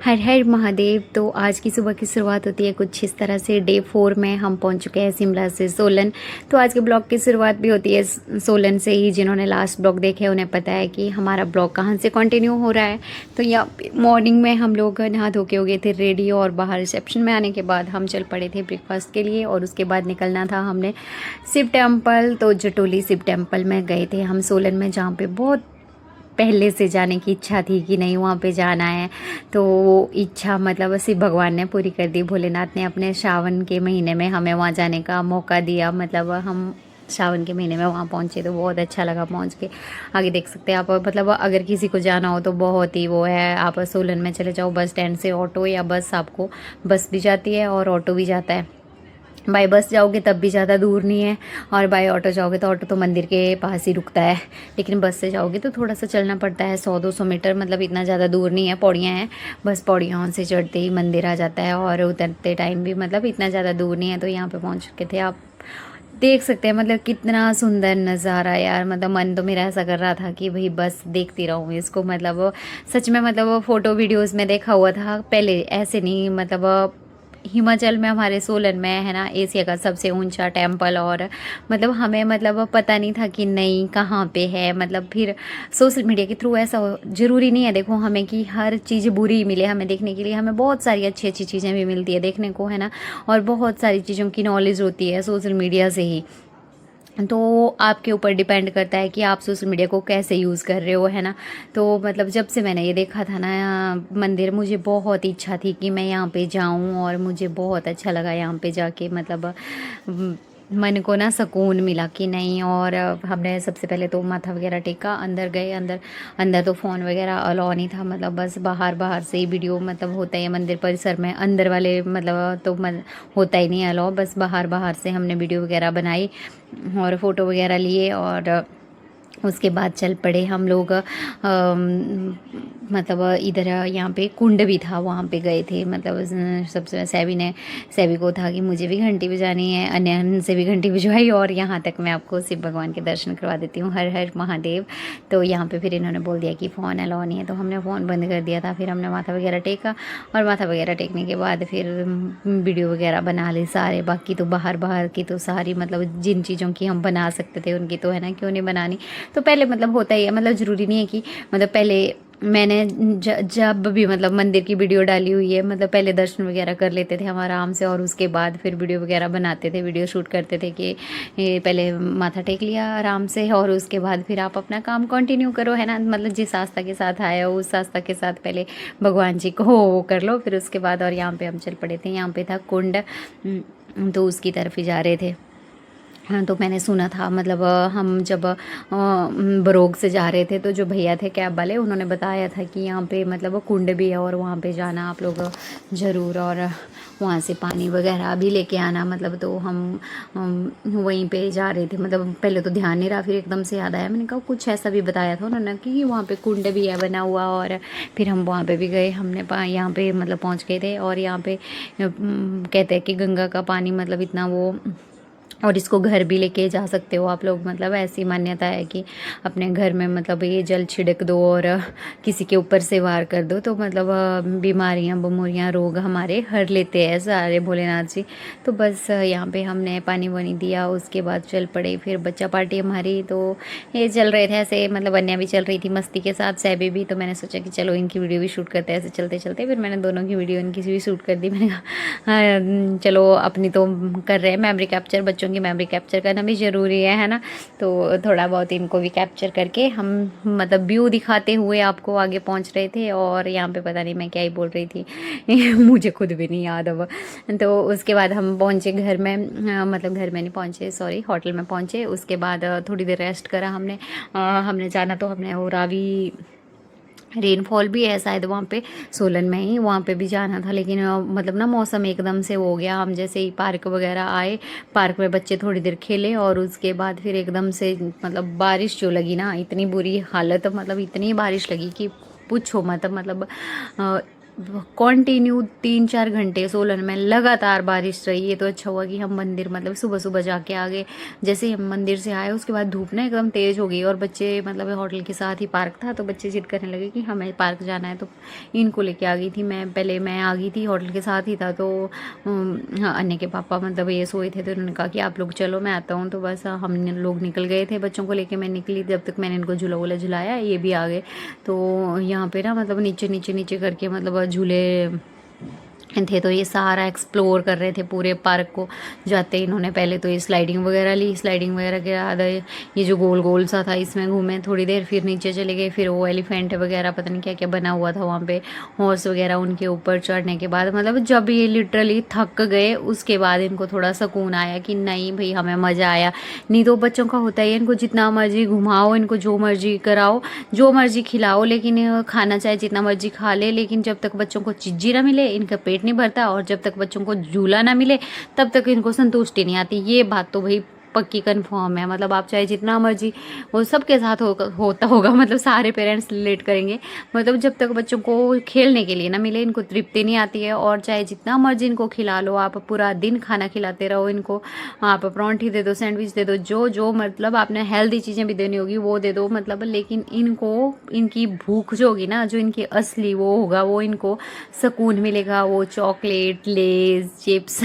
हर हर महादेव। तो आज की सुबह की शुरुआत होती है कुछ इस तरह से। डे 4 में हम पहुंच चुके हैं शिमला से सोलन। तो आज के ब्लॉग की शुरुआत भी होती है सोलन से ही। जिन्होंने लास्ट ब्लॉग देखे उन्हें पता है कि हमारा ब्लॉग कहां से कंटिन्यू हो रहा है। तो यहाँ मॉर्निंग में हम लोग नहा धो के हो गए थे रेडी, और बाहर रिसेप्शन में आने के बाद हम चल पड़े थे ब्रेकफास्ट के लिए। और उसके बाद निकलना था हमने शिव टेम्पल। तो जटोली शिव टेम्पल में गए थे हम सोलन में, जहाँ पे बहुत पहले से जाने की इच्छा थी कि नहीं वहाँ पे जाना है। तो वो इच्छा मतलब शिव भगवान ने पूरी कर दी। भोलेनाथ ने अपने सावन के महीने में हमें वहाँ जाने का मौका दिया। मतलब हम सावन के महीने में वहाँ पहुँचे तो बहुत अच्छा लगा पहुँच के। आगे देख सकते हैं आप। मतलब अगर किसी को जाना हो तो बहुत ही वो है, आप सोलन में चले जाओ बस स्टैंड से ऑटो या बस, आपको बस भी जाती है और ऑटो भी जाता है। बाय बस जाओगे तब भी ज़्यादा दूर नहीं है, और बाय ऑटो जाओगे तो ऑटो तो मंदिर के पास ही रुकता है। लेकिन बस से जाओगे तो थोड़ा सा चलना पड़ता है, 100-200 मीटर। मतलब इतना ज़्यादा दूर नहीं है, पौड़ियाँ हैं बस। पौड़ियाँ से चढ़ते ही मंदिर आ जाता है, और उतरते टाइम भी मतलब इतना ज़्यादा दूर नहीं है। तो यहाँ पे पहुँच चुके थे। आप देख सकते हैं मतलब कितना सुंदर नज़ारा यार। मतलब मन तो मेरा ऐसा कर रहा था कि भाई बस देखती रहूँ इसको। मतलब सच में, मतलब फ़ोटो वीडियोज़ में देखा हुआ था पहले, ऐसे नहीं। मतलब हिमाचल में हमारे सोलन में है ना एशिया का सबसे ऊंचा टेम्पल, और मतलब हमें मतलब पता नहीं था कि नहीं कहाँ पे है। मतलब फिर सोशल मीडिया के थ्रू ऐसा ज़रूरी नहीं है देखो हमें कि हर चीज़ बुरी मिले हमें देखने के लिए। हमें बहुत सारी अच्छी अच्छी चीज़ें भी मिलती है देखने को, है ना। और बहुत सारी चीज़ों की नॉलेज होती है सोशल मीडिया से ही। तो आपके ऊपर डिपेंड करता है कि आप सोशल मीडिया को कैसे यूज़ कर रहे हो, है ना। तो मतलब जब से मैंने ये देखा था ना मंदिर, मुझे बहुत इच्छा थी कि मैं यहाँ पे जाऊँ, और मुझे बहुत अच्छा लगा यहाँ पे जाके। मतलब मन को ना सुकून मिला कि नहीं। और हमने सबसे पहले तो माथा वगैरह टेका, अंदर गए। अंदर अंदर तो फ़ोन वगैरह अलाउ नहीं था। मतलब बस बाहर बाहर से ही वीडियो मतलब होता है मंदिर परिसर में। अंदर वाले मतलब तो होता ही नहीं अलाउ। बस बाहर बाहर से हमने वीडियो वगैरह बनाई और फ़ोटो वगैरह लिए, और उसके बाद चल पड़े हम लोग। मतलब इधर यहाँ पे कुंड भी था, वहाँ पे गए थे। मतलब सबसे सैवी को था कि मुझे भी घंटी बजानी है। अन्य से भी घंटी बजवाई, और यहाँ तक मैं आपको शिव भगवान के दर्शन करवा देती हूँ। हर हर महादेव। तो यहाँ पे फिर इन्होंने बोल दिया कि फ़ोन अलाउ नहीं है, तो हमने फ़ोन बंद कर दिया था। फिर हमने माथा वगैरह टेका, और माथा वगैरह टेकने के बाद फिर वीडियो वगैरह बना ली सारे। बाकी तो बाहर बाहर की तो सारी मतलब जिन चीज़ों की हम बना सकते थे उनकी तो है ना, क्यों नहीं बनानी। तो पहले मतलब होता ही है, मतलब ज़रूरी नहीं है कि मतलब पहले मैंने जब भी मतलब मंदिर की वीडियो डाली हुई है, मतलब पहले दर्शन वगैरह कर लेते थे हम आराम से, और उसके बाद फिर वीडियो वगैरह बनाते थे, वीडियो शूट करते थे कि ये पहले माथा टेक लिया आराम से, और उसके बाद फिर आप अपना काम कंटिन्यू करो, है ना। मतलब जिस आस्था के साथ आए हो उस आस्था के साथ पहले भगवान जी को वो कर लो, फिर उसके बाद। और यहाँ पे हम चल पड़े थे। यहाँ पे था कुंड, तो उसकी तरफ ही जा रहे थे। हाँ, तो मैंने सुना था मतलब हम जब बरोग से जा रहे थे तो जो भैया थे कैब वाले, उन्होंने बताया था कि यहाँ पे मतलब कुंड भी है, और वहाँ पे जाना आप लोग ज़रूर, और वहाँ से पानी वगैरह भी लेके आना। मतलब तो हम वहीं पे जा रहे थे। मतलब पहले तो ध्यान नहीं रहा, फिर एकदम से याद आया। मैंने कहा कुछ ऐसा भी बताया था उन्होंने कि वहाँ पे कुंड भी है बना हुआ, और फिर हम वहाँ पे भी गए। हमने यहाँ पे मतलब पहुँच गए थे। और यहाँ पे कहते हैं कि गंगा का पानी मतलब इतना वो, और इसको घर भी लेके जा सकते हो आप लोग। मतलब ऐसी मान्यता है कि अपने घर में मतलब ये जल छिड़क दो और किसी के ऊपर से वार कर दो, तो मतलब बीमारियां बमूरियाँ रोग हमारे हर लेते हैं सारे भोलेनाथ जी। तो बस यहाँ पे हमने पानी वानी दिया, उसके बाद चल पड़े। फिर बच्चा पार्टी हमारी, तो ये चल रहे थे ऐसे। मतलब अन्या भी चल रही थी मस्ती के साथ, सैबी भी। तो मैंने सोचा कि चलो इनकी वीडियो भी शूट करते हैं ऐसे चलते चलते। फिर मैंने दोनों की वीडियो इनकी भी शूट कर दी। मैंने कहा हाँ, चलो अपनी तो कर रहे हैं मेमोरी कैप्चर, बच्चों की मेमोरी कैप्चर करना भी ज़रूरी है ना। तो थोड़ा बहुत इनको भी कैप्चर करके हम मतलब व्यू दिखाते हुए आपको आगे पहुंच रहे थे। और यहाँ पे पता नहीं मैं क्या ही बोल रही थी मुझे खुद भी नहीं याद अब। तो उसके बाद हम पहुँचे घर में, मतलब घर में नहीं पहुँचे, सॉरी होटल में पहुँचे। उसके बाद थोड़ी देर रेस्ट करा हमने। हमने जाना तो हमने वो रावी रेनफॉल भी है शायद वहाँ पे सोलन में ही, वहाँ पे भी जाना था। लेकिन मतलब ना मौसम एकदम से हो गया। हम जैसे ही पार्क वगैरह आए, पार्क में बच्चे थोड़ी देर खेले, और उसके बाद फिर एकदम से मतलब बारिश जो लगी ना, इतनी बुरी हालत। मतलब इतनी बारिश लगी कि पूछो मत। मतलब कंटिन्यू 3-4 घंटे सोलन में लगातार बारिश रही। ये तो अच्छा हुआ कि हम मंदिर मतलब सुबह सुबह जाके आ गए। जैसे ही हम मंदिर से आए उसके बाद धूप ना एकदम तेज़ हो गई और बच्चे मतलब होटल के साथ ही पार्क था तो बच्चे जिद करने लगे कि हमें पार्क जाना है, तो इनको लेके आ गई थी मैं। पहले मैं आ गई थी, होटल के साथ ही था, तो हाँ अन्य के पापा मतलब ये सोए थे तो उन्होंने कहा कि आप लोग चलो मैं आता हूँ, तो बस हम लोग निकल गए थे। बच्चों को लेके मैं निकली, जब तक मैंने इनको झूला वूला झुलाया ये भी आ गए। तो यहाँ पे ना मतलब नीचे नीचे नीचे करके मतलब झूले थे, तो ये सारा एक्सप्लोर कर रहे थे पूरे पार्क को। जाते ही इन्होंने पहले तो ये स्लाइडिंग वगैरह ली, स्लाइडिंग वगैरह के बाद ये जो गोल गोल सा था इसमें घूमे थोड़ी देर, फिर नीचे चले गए। फिर वो एलिफेंट वगैरह पता नहीं क्या क्या बना हुआ था वहाँ पे, हॉर्स वगैरह, उनके ऊपर चढ़ने के बाद मतलब जब ये लिटरली थक गए उसके बाद इनको थोड़ा सुकून आया कि नहीं भाई हमें मज़ा आया। नहीं तो बच्चों का होता है इनको जितना मर्जी घुमाओ, इनको जो मर्जी कराओ, जो मर्जी खिलाओ, लेकिन खाना चाहे जितना मर्जी खा ले, लेकिन जब तक बच्चों को चीज़ी ना मिले इनका पेट नहीं भरता, और जब तक बच्चों को झूला ना मिले तब तक इनको संतुष्टि नहीं आती। ये बात तो भाई पक्की कन्फर्म है। मतलब आप चाहे जितना मर्जी, वो सबके साथ होता होगा, मतलब सारे पेरेंट्स रिलेट करेंगे। मतलब जब तक बच्चों को खेलने के लिए ना मिले इनको तृप्ति नहीं आती है। और चाहे जितना मर्जी इनको खिला लो, आप पूरा दिन खाना खिलाते रहो इनको, आप परांठी दे दो, सैंडविच दे दो, जो जो मतलब आपने हेल्दी चीज़ें भी देनी होगी वो दे दो, मतलब लेकिन इनको इनकी भूख जो होगी ना, जो इनकी असली वो होगा, वो इनको सुकून मिलेगा वो चॉकलेट, लेज, चिप्स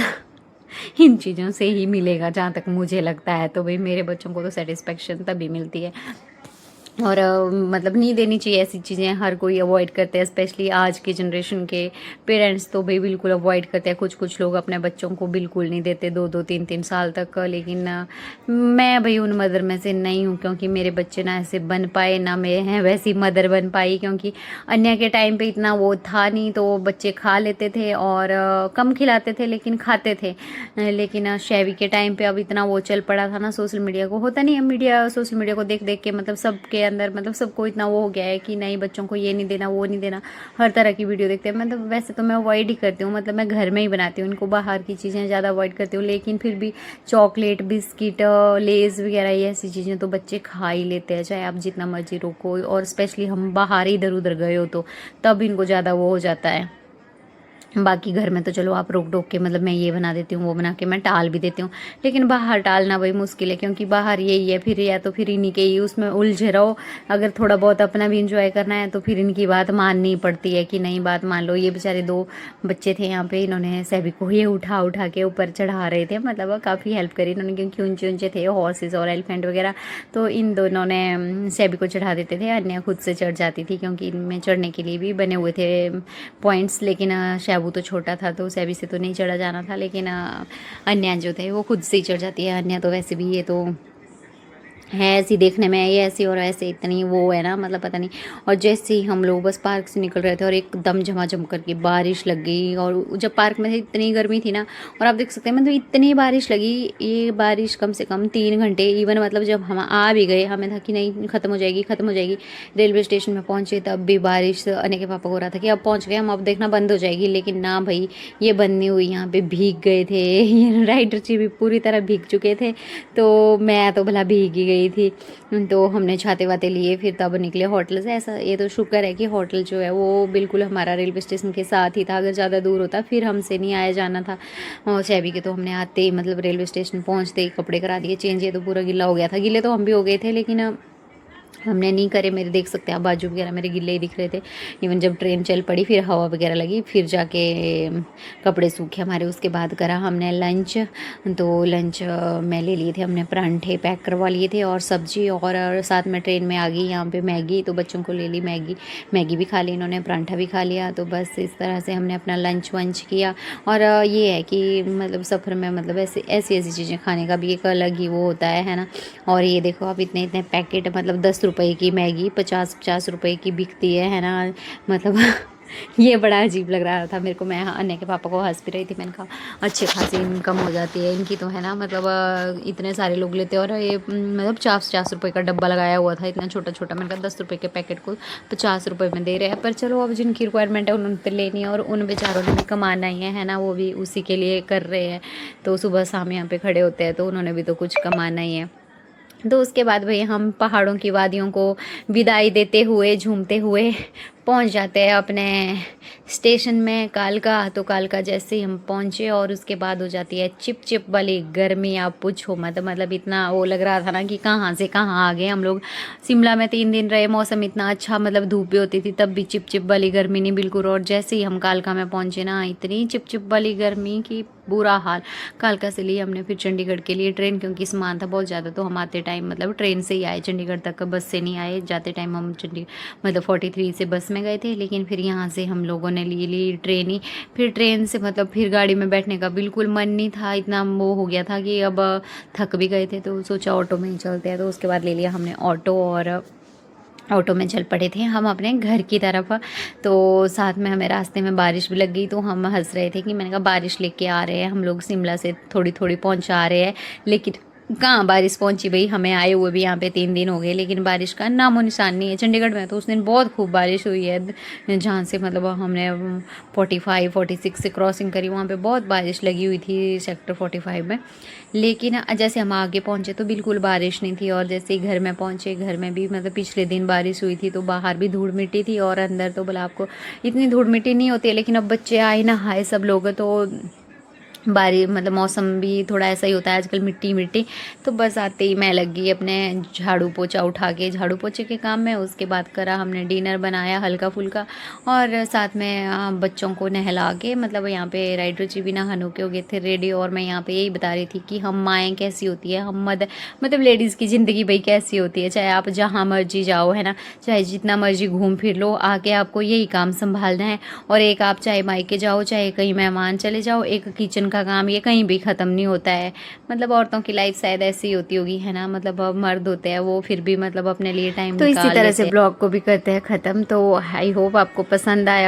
इन चीज़ों से ही मिलेगा जहाँ तक मुझे लगता है। तो भाई मेरे बच्चों को तो सेटिस्फेक्शन तभी मिलती है। और मतलब नहीं देनी चाहिए ऐसी चीज़ें, हर कोई अवॉइड करते हैं, स्पेशली आज की जनरेशन के पेरेंट्स तो भाई बिल्कुल अवॉइड करते हैं। कुछ कुछ लोग अपने बच्चों को बिल्कुल नहीं देते 2-2 3-3 साल तक, लेकिन मैं भाई उन मदर में से नहीं हूँ, क्योंकि मेरे बच्चे ना ऐसे बन पाए ना मैं वैसी मदर बन पाई, क्योंकि अन्य के टाइम पे इतना वो था नहीं, तो बच्चे खा लेते थे और कम खिलाते थे लेकिन खाते थे। लेकिन शैवी के टाइम पे अब इतना वो चल पड़ा था ना, सोशल मीडिया को होता नहीं है, मीडिया सोशल मीडिया को देख देख के मतलब सबके अंदर मतलब सबको इतना वो हो गया है कि नहीं बच्चों को ये नहीं देना वो नहीं देना, हर तरह की वीडियो देखते हैं। मतलब वैसे तो मैं अवॉइड ही करती हूँ, मतलब मैं घर में ही बनाती हूँ, इनको बाहर की चीज़ें ज़्यादा अवॉइड करती हूँ, लेकिन फिर भी चॉकलेट, बिस्किट, लेज़ वगैरह ये ऐसी चीज़ें तो बच्चे खा ही लेते हैं, चाहे आप जितना मर्जी रोको। और स्पेशली हम बाहर इधर उधर गए हो तो तब इनको ज़्यादा वो हो जाता है। बाकी घर में तो चलो आप रोक टोक के मतलब मैं ये बना देती हूँ वो बना के मैं टाल भी देती हूँ, लेकिन बाहर टालना वही मुश्किल है, क्योंकि बाहर यही है फिर, या तो फिर इन्हीं के ही उसमें उलझे रहो। अगर थोड़ा बहुत अपना भी इंजॉय करना है तो फिर इनकी बात माननी पड़ती है कि नहीं बात मान लो। ये बेचारे 2 बच्चे थे यहाँ पे, इन्होंने सभी को ये उठा उठा के ऊपर चढ़ा रहे थे, मतलब काफ़ी हेल्प करी इन्होंने, क्योंकि ऊंचे ऊंचे थे हॉर्सेस और एलिफेंट वगैरह, तो इन दोनों ने सभी को चढ़ा देते थे, अन्य खुद से चढ़ जाती थी क्योंकि इनमें चढ़ने के लिए भी बने हुए थे पॉइंट्स। लेकिन शैबू तो छोटा था तो सैबी से तो नहीं चढ़ा जाना था, लेकिन अन्य जो थे वो खुद से ही चढ़ जाती है। अन्य तो वैसे भी ये तो है ऐसी देखने में, ये ऐसी और ऐसे इतनी वो है ना, मतलब पता नहीं। और जैसे ही हम लोग बस पार्क से निकल रहे थे और एकदम झमाझम करके बारिश लग गई, और जब पार्क में इतनी गर्मी थी ना, और आप देख सकते हैं मतलब इतनी बारिश लगी, ये बारिश कम से कम 3 घंटे इवन, मतलब जब हम आ भी गए हमें था कि नहीं ख़त्म हो जाएगी ख़त्म हो जाएगी। रेलवे स्टेशन में पहुँचे तब भी बारिश, अने के पापा को हो रहा था कि अब पहुँच गए हम, अब देखना बंद हो जाएगी, लेकिन ना भाई ये बंद नहीं हुई। यहाँ पे भीग गए थे ये राइडर जी भी पूरी तरह भीग चुके थे, तो मैं तो भला भीग ही गई थी। तो हमने छाते वाते लिए फिर तब निकले होटल से। ऐसा ये तो शुक्र है कि होटल जो है वो बिल्कुल हमारा रेलवे स्टेशन के साथ ही था, अगर ज़्यादा दूर होता फिर हमसे नहीं आया जाना था। और शैबी के तो हमने आते ही मतलब रेलवे स्टेशन पहुंचते ही कपड़े करा दिए चेंज, ये तो पूरा गिल्ला हो गया था, गिले तो हम भी हो गए थे लेकिन हमने नहीं करे। मेरे देख सकते हैं आप बाजू वगैरह मेरे गिले ही दिख रहे थे। इवन जब ट्रेन चल पड़ी फिर हवा वगैरह लगी फिर जाके कपड़े सूखे हमारे। उसके बाद करा हमने लंच, तो लंच में ले लिए थे हमने परांठे पैक करवा लिए थे और सब्जी, और साथ में ट्रेन में आ गई यहाँ पे मैगी, तो बच्चों को ले ली मैगी, मैगी भी खा ली इन्होंने, परांठा भी खा लिया। तो बस इस तरह से हमने अपना लंच वंच किया। और ये है कि मतलब सफ़र में मतलब ऐसी ऐसी चीज़ें खाने का भी एक अलग ही वो होता है ना। और ये देखो आप इतने इतने पैकेट, मतलब 10 रुपए की मैगी 50-50 रुपए की बिकती है ना, मतलब ये बड़ा अजीब लग रहा था मेरे को। मैं अन्य के पापा को हंस भी रही थी, मैंने कहा अच्छी खासी इनकम हो जाती है इनकी तो, है ना। मतलब इतने सारे लोग लेते हैं, और ये मतलब 50-50 रुपए का डब्बा लगाया हुआ था इतना छोटा छोटा। मैंने कहा 10 रुपए के पैकेट को 50 रुपए में दे रहे हैं, पर चलो अब जिनकी रिक्वायरमेंट है उन्होंने तो लेनी है, और उन बेचारों ने भी कमाना ही है ना, वो भी उसी के लिए कर रहे हैं। तो सुबह शाम यहाँ पे खड़े होते हैं तो उन्होंने भी तो कुछ कमाना ही है। तो उसके बाद भाई हम पहाड़ों की वादियों को विदाई देते हुए झूमते हुए पहुंच जाते हैं अपने स्टेशन में कालका, तो कालका जैसे ही हम पहुँचे और उसके बाद हो जाती है चिप चिप वाली गर्मी, आप पूछो मत। मतलब इतना वो लग रहा था ना कि कहाँ से कहाँ आ गए हम लोग। शिमला में 3 दिन रहे, मौसम इतना अच्छा, मतलब धूप भी होती थी तब भी चिप चिप वाली गर्मी नहीं बिल्कुल। और जैसे ही हम कालका में पहुँचे ना, इतनी चिप चिप वाली गर्मी की बुरा हाल। कालका से लिए हमने फिर चंडीगढ़ के लिए ट्रेन, क्योंकि सामान था बहुत ज़्यादा, तो हम आते टाइम मतलब ट्रेन से ही आए चंडीगढ़ तक, बस से नहीं आए। जाते टाइम हम मतलब 43 से बस में गए थे, लेकिन फिर यहाँ से हम लोगों ने ली ट्रेन ही। फिर ट्रेन से मतलब फिर गाड़ी में बैठने का बिल्कुल मन नहीं था, इतना वो हो गया था कि अब थक भी गए थे, तो सोचा ऑटो में ही चलते हैं। तो उसके बाद ले लिया हमने ऑटो, और ऑटो में चल पड़े थे हम अपने घर की तरफ। तो साथ में हमें रास्ते में बारिश भी लग गई, तो हम हंस रहे थे कि मैंने कहा बारिश लेके आ रहे हैं हम लोग, शिमला से थोड़ी थोड़ी पहुंचा रहे हैं। लेकिन कहाँ बारिश पहुंची भाई, हमें आए हुए भी यहाँ पे 3 दिन हो गए, लेकिन बारिश का नामो निशान नहीं है। चंडीगढ़ में तो उस दिन बहुत खूब बारिश हुई है, जहाँ से मतलब हमने 45 46 से क्रॉसिंग करी, वहाँ पे बहुत बारिश लगी हुई थी सेक्टर 45 में। लेकिन जैसे हम आगे पहुँचे तो बिल्कुल बारिश नहीं थी, और जैसे ही घर में पहुँचे, घर में भी मतलब पिछले दिन बारिश हुई थी, तो बाहर भी धूल मिट्टी थी, और अंदर तो बोला आपको इतनी धूल मिट्टी नहीं होती है। लेकिन अब बच्चे आए नहाए सब लोग, तो मतलब मौसम भी थोड़ा ऐसा ही होता है आजकल, मिट्टी मिट्टी। तो बस आते ही मैं लग गई अपने झाड़ू पोछा उठा के, झाड़ू पोछे के काम में। उसके बाद करा हमने डिनर बनाया हल्का फुल्का, और साथ में बच्चों को नहला के, मतलब यहाँ पे राइडर जी भी नहानो के हो गए थे रेडी। और मैं यहाँ पे यही बता रही थी कि हम माएँ कैसी होती है, हम मतलब लेडीज़ की ज़िंदगी भाई कैसी होती है। चाहे आप जहाँ मर्जी जाओ, है ना, चाहे जितना मर्जी घूम फिर लो, आके आपको यही काम संभालना है। और एक आप चाहे मायके जाओ, चाहे कहीं मेहमान चले जाओ, एक किचन का काम ये कहीं भी ख़त्म नहीं होता है। मतलब औरतों की लाइफ शायद ऐसी होती होगी, है ना। मतलब अब मर्द होते हैं वो फिर भी मतलब अपने लिए टाइम निकाल लेते हैं। तो इसी तरह से ब्लॉग को भी करते हैं ख़त्म। तो आई होप आपको पसंद आया